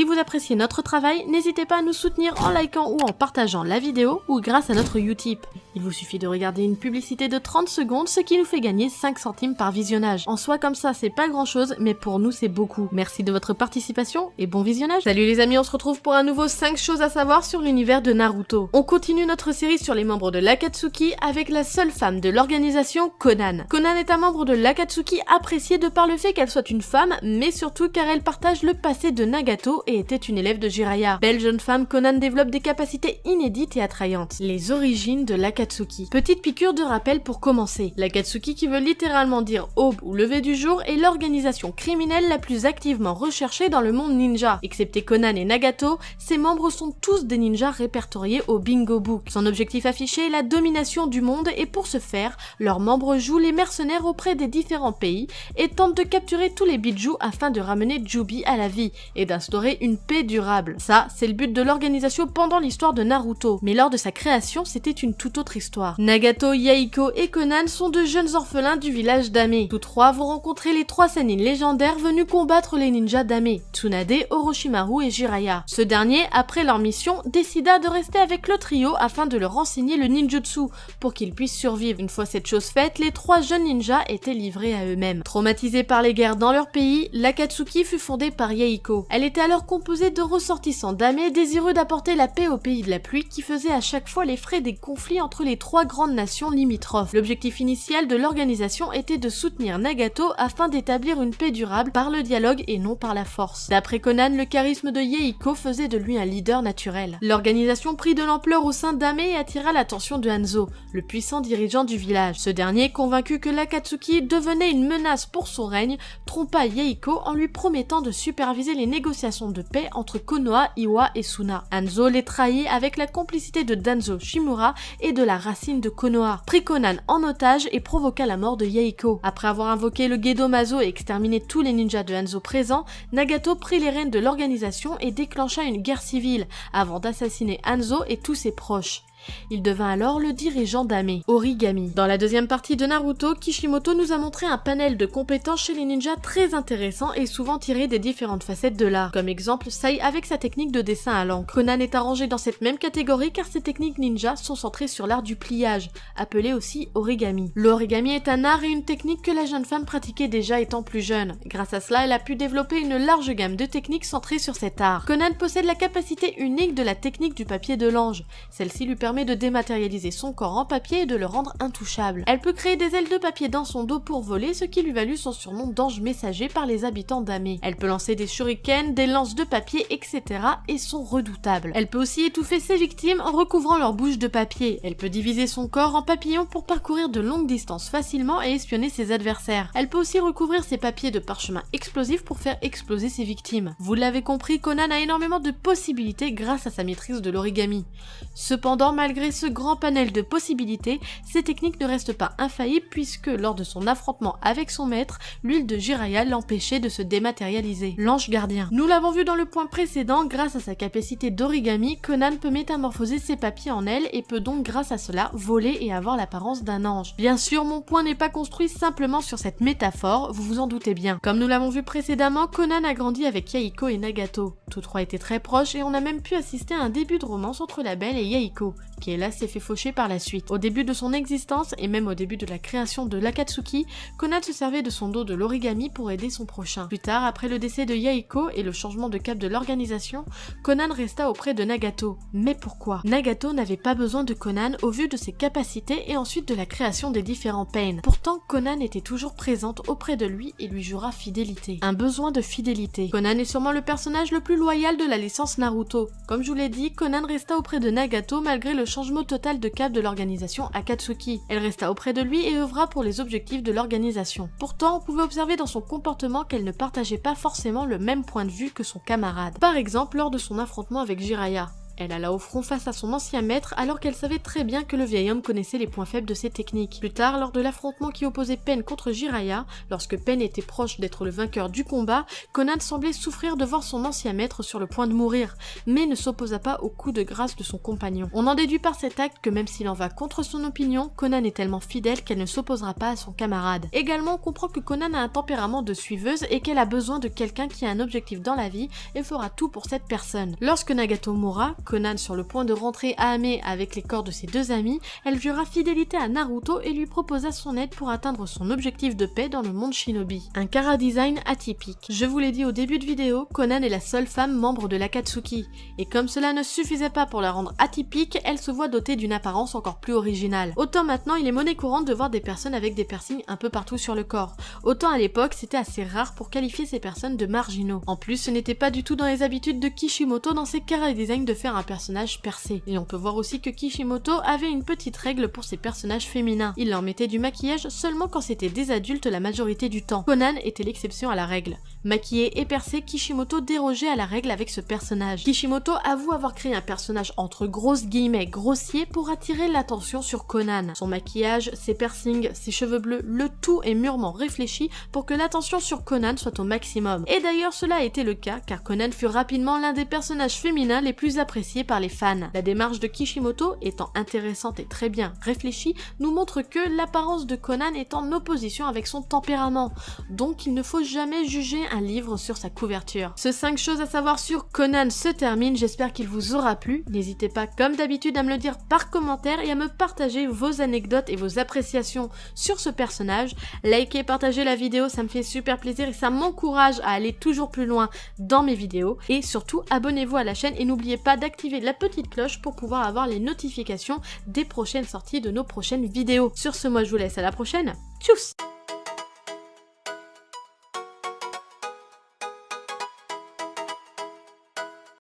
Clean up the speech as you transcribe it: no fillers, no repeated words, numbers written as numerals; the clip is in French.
Si vous appréciez notre travail, n'hésitez pas à nous soutenir en likant ou en partageant la vidéo ou grâce à notre Utip. Il vous suffit de regarder une publicité de 30 secondes, ce qui nous fait gagner 5 centimes par visionnage. En soi, comme ça, c'est pas grand chose, mais pour nous, c'est beaucoup. Merci de votre participation et bon visionnage. Salut les amis, on se retrouve pour un nouveau 5 choses à savoir sur l'univers de Naruto. On continue notre série sur les membres de l'Akatsuki avec la seule femme de l'organisation, Konan. Konan est un membre de l'Akatsuki apprécié de par le fait qu'elle soit une femme, mais surtout car elle partage le passé de Nagato et était une élève de Jiraiya. Belle jeune femme, Konan développe des capacités inédites et attrayantes. Les origines de l'Akatsuki. Petite piqûre de rappel pour commencer. L'Akatsuki, qui veut littéralement dire aube ou lever du jour, est l'organisation criminelle la plus activement recherchée dans le monde ninja. Excepté Konan et Nagato, ses membres sont tous des ninjas répertoriés au Bingo Book. Son objectif affiché est la domination du monde et pour ce faire, leurs membres jouent les mercenaires auprès des différents pays et tentent de capturer tous les bijous afin de ramener Jubi à la vie et d'instaurer une paix durable. Ça, c'est le but de l'organisation pendant l'histoire de Naruto, mais lors de sa création, c'était une toute autre histoire. Nagato, Yahiko et Konan sont de jeunes orphelins du village d'Ame. Tous trois vont rencontrer les 3 Sannin légendaires venus combattre les ninjas d'Ame, Tsunade, Orochimaru et Jiraiya. Ce dernier, après leur mission, décida de rester avec le trio afin de leur enseigner le ninjutsu pour qu'ils puissent survivre. Une fois cette chose faite, les 3 jeunes ninjas étaient livrés à eux-mêmes. Traumatisés par les guerres dans leur pays, l'Akatsuki fut fondée par Yahiko. Elle était alors composée de ressortissants d'Ame désireux d'apporter la paix au pays de la pluie qui faisait à chaque fois les frais des conflits entre les 3 grandes nations limitrophes. L'objectif initial de l'organisation était de soutenir Nagato afin d'établir une paix durable par le dialogue et non par la force. D'après Konan, le charisme de Yahiko faisait de lui un leader naturel. L'organisation prit de l'ampleur au sein d'Ame et attira l'attention de Hanzo, le puissant dirigeant du village. Ce dernier, convaincu que l'Akatsuki devenait une menace pour son règne, trompa Yahiko en lui promettant de superviser les négociations de paix entre Konoha, Iwa et Suna. Hanzo les trahit avec la complicité de Danzo Shimura et de la racine de Konoha, prit Konan en otage et provoqua la mort de Yahiko. Après avoir invoqué le Gedomazo et exterminé tous les ninjas de Hanzo présents, Nagato prit les rênes de l'organisation et déclencha une guerre civile, avant d'assassiner Hanzo et tous ses proches. Il devint alors le dirigeant d'Ame, Origami. Dans la deuxième partie de Naruto, Kishimoto nous a montré un panel de compétences chez les ninjas très intéressant et souvent tiré des différentes facettes de l'art. Comme exemple, Sai avec sa technique de dessin à l'encre. Konan est arrangé dans cette même catégorie car ses techniques ninja sont centrées sur l'art du pliage, appelé aussi origami. L'origami est un art et une technique que la jeune femme pratiquait déjà étant plus jeune. Grâce à cela, elle a pu développer une large gamme de techniques centrées sur cet art. Konan possède la capacité unique de la technique du papier de l'ange. Celle-ci lui permet de dématérialiser son corps en papier et de le rendre intouchable. Elle peut créer des ailes de papier dans son dos pour voler, ce qui lui valut son surnom d'ange messager par les habitants d'Ame. Elle peut lancer des shurikens, des lances de papier, etc. et sont redoutables. Elle peut aussi étouffer ses victimes en recouvrant leur bouche de papier. Elle peut diviser son corps en papillons pour parcourir de longues distances facilement et espionner ses adversaires. Elle peut aussi recouvrir ses papiers de parchemin explosif pour faire exploser ses victimes. Vous l'avez compris, Konan a énormément de possibilités grâce à sa maîtrise de l'origami. Cependant, malgré ce grand panel de possibilités, ces techniques ne restent pas infaillibles puisque lors de son affrontement avec son maître, l'huile de Jiraiya l'empêchait de se dématérialiser. L'ange gardien. Nous l'avons vu dans le point précédent, grâce à sa capacité d'origami, Konan peut métamorphoser ses papiers en ailes et peut donc grâce à cela voler et avoir l'apparence d'un ange. Bien sûr, mon point n'est pas construit simplement sur cette métaphore, vous vous en doutez bien. Comme nous l'avons vu précédemment, Konan a grandi avec Yahiko et Nagato. Tous trois étaient très proches et on a même pu assister à un début de romance entre la belle et Yahiko, qui hélas s'est fait faucher par la suite. Au début de son existence et même au début de la création de l'Akatsuki, Konan se servait de son dos de l'origami pour aider son prochain. Plus tard, après le décès de Yahiko et le changement de cap de l'organisation, Konan resta auprès de Nagato. Mais pourquoi? Nagato n'avait pas besoin de Konan au vu de ses capacités et ensuite de la création des différents pains. Pourtant, Konan était toujours présente auprès de lui et lui jura fidélité. Un besoin de fidélité. Konan est sûrement le personnage le plus loyal de la licence Naruto. Comme je vous l'ai dit, Konan resta auprès de Nagato malgré le changement total de cap de l'organisation Akatsuki. Elle resta auprès de lui et œuvra pour les objectifs de l'organisation. Pourtant, on pouvait observer dans son comportement qu'elle ne partageait pas forcément le même point de vue que son camarade. Par exemple, lors de son affrontement avec Jiraiya. Elle alla au front face à son ancien maître alors qu'elle savait très bien que le vieil homme connaissait les points faibles de ses techniques. Plus tard, lors de l'affrontement qui opposait Pain contre Jiraiya, lorsque Pain était proche d'être le vainqueur du combat, Conan semblait souffrir de voir son ancien maître sur le point de mourir, mais ne s'opposa pas au coup de grâce de son compagnon. On en déduit par cet acte que même s'il en va contre son opinion, Conan est tellement fidèle qu'elle ne s'opposera pas à son camarade. Également, on comprend que Conan a un tempérament de suiveuse et qu'elle a besoin de quelqu'un qui a un objectif dans la vie et fera tout pour cette personne. Lorsque Nagato mourra, Conan sur le point de rentrer à Ame avec les corps de ses deux amis, elle jura fidélité à Naruto et lui proposa son aide pour atteindre son objectif de paix dans le monde shinobi. Un chara design atypique. Je vous l'ai dit au début de vidéo, Conan est la seule femme membre de l'Akatsuki, et comme cela ne suffisait pas pour la rendre atypique, elle se voit dotée d'une apparence encore plus originale. Autant maintenant il est monnaie courante de voir des personnes avec des piercings un peu partout sur le corps, autant à l'époque c'était assez rare pour qualifier ces personnes de marginaux. En plus ce n'était pas du tout dans les habitudes de Kishimoto dans ses chara design de faire un personnage percé. Et on peut voir aussi que Kishimoto avait une petite règle pour ses personnages féminins. Il leur mettait du maquillage seulement quand c'était des adultes la majorité du temps. Conan était l'exception à la règle. Maquillé et percé, Kishimoto dérogeait à la règle avec ce personnage. Kishimoto avoue avoir créé un personnage entre grosses guillemets grossier pour attirer l'attention sur Conan. Son maquillage, ses piercings, ses cheveux bleus, le tout est mûrement réfléchi pour que l'attention sur Conan soit au maximum. Et d'ailleurs cela a été le cas car Conan fut rapidement l'un des personnages féminins les plus appréciés par les fans. La démarche de Kishimoto, étant intéressante et très bien réfléchie, nous montre que l'apparence de Conan est en opposition avec son tempérament, donc il ne faut jamais juger un livre sur sa couverture. Ce 5 choses à savoir sur Conan se termine, j'espère qu'il vous aura plu. N'hésitez pas comme d'habitude à me le dire par commentaire et à me partager vos anecdotes et vos appréciations sur ce personnage. Likez, partagez la vidéo, ça me fait super plaisir et ça m'encourage à aller toujours plus loin dans mes vidéos. Et surtout, abonnez-vous à la chaîne et n'oubliez pas d'activer la petite cloche pour pouvoir avoir les notifications des prochaines sorties de nos prochaines vidéos. Sur ce, moi je vous laisse à la prochaine. Tchuss!